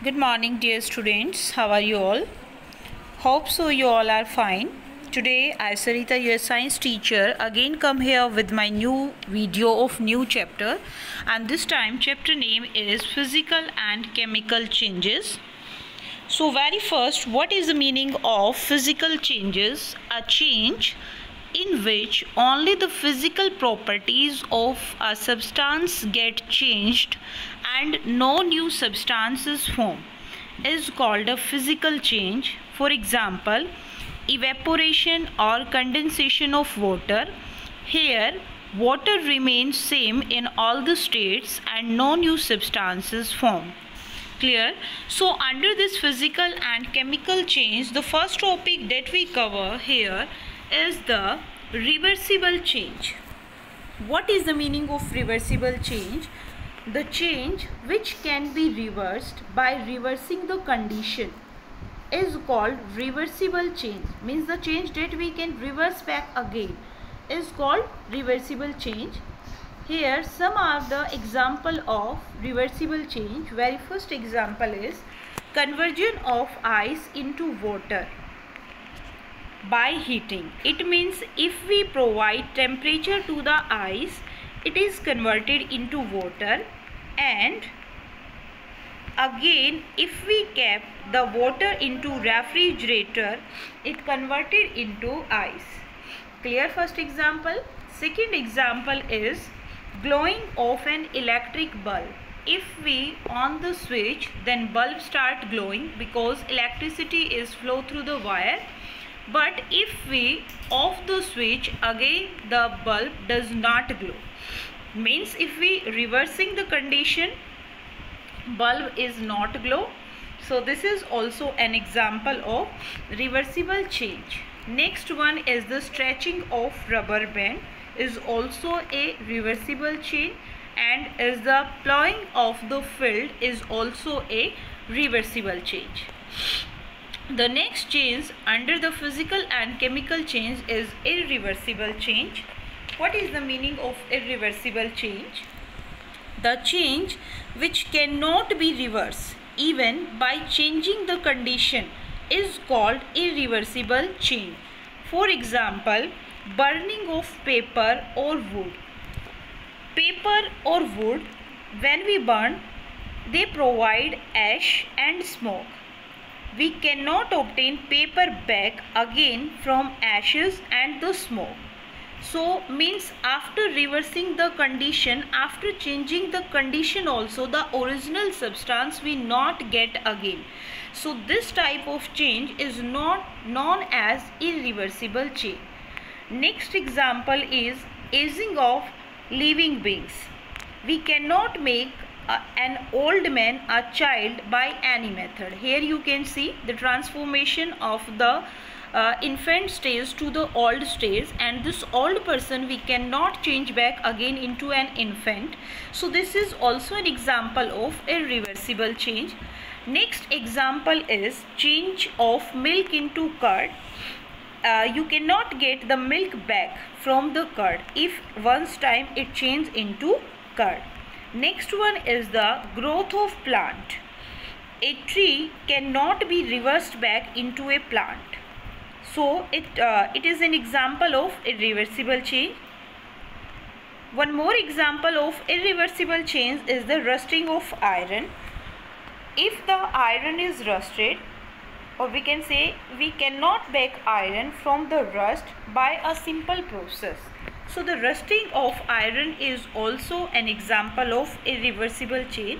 Good morning, dear students. How are you all? Hope so you all are fine. Today I, Sarita, your science teacher, again come here with my new video of new chapter, and this time chapter name is Physical and Chemical Changes. So very first, what is the meaning of physical changes? A change in which only the physical properties of a substance get changed and no new substances form is called a physical change. For example, evaporation or condensation of water. Here water remains same in all the states and no new substances form. Clear? So under this physical and chemical change, the first topic that we cover here is the reversible change. What is the meaning of reversible change? The change which can be reversed by reversing the condition is called reversible change. Means the change that we can reverse back again is called reversible change. Here some are the example of reversible change. Very first example is conversion of ice into water by heating. It means if we provide temperature to the ice, it is converted into water, and again if we kept the water into refrigerator, it converted into ice. Clear? First example. Second example is glowing of an electric bulb. If we on the switch, then bulb start glowing because electricity is flow through the wire. But if we off the switch, again the bulb does not glow. Means if we reversing the condition, bulb is not glow. So this is also an example of reversible change. Next one is the stretching of rubber band is also a reversible change, and is the plowing of the field is also a reversible change. The next change under the physical and chemical change is irreversible change. What is the meaning of irreversible change? The change which cannot be reversed even by changing the condition is called irreversible change. For example, burning of paper or wood. Paper or wood, when we burn, they provide ash and smoke. We cannot obtain paper back again from ashes and the smoke. So means after reversing the condition, after changing the condition also, the original substance we not get again. So this type of change is not known as irreversible change. Next example is aging of living beings. We cannot make an old man a child by any method. Here you can see the transformation of the infant stage to the old stage, and this old person we cannot change back again into an infant. So this is also an example of irreversible change. Next example is change of milk into curd. You cannot get the milk back from the curd if once time it changes into curd. Next one is the growth of plant. A tree cannot be reversed back into a plant. So it is an example of irreversible change. One more example of irreversible change is the rusting of iron. If the iron is rusted, or we can say we cannot make iron from the rust by a simple process. So the rusting of iron is also an example of irreversible change.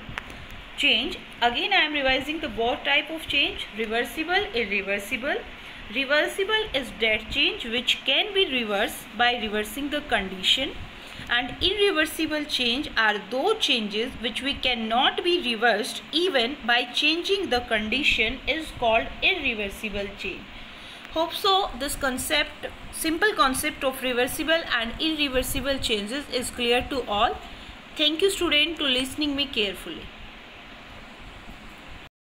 Again I am revising the both type of change: reversible, irreversible. Reversible is that change which can be reversed by reversing the condition, and irreversible change are those changes which we cannot be reversed even by changing the condition is called irreversible change. Hope so this concept, simple concept of reversible and irreversible changes is clear to all. Thank you student to listening me carefully.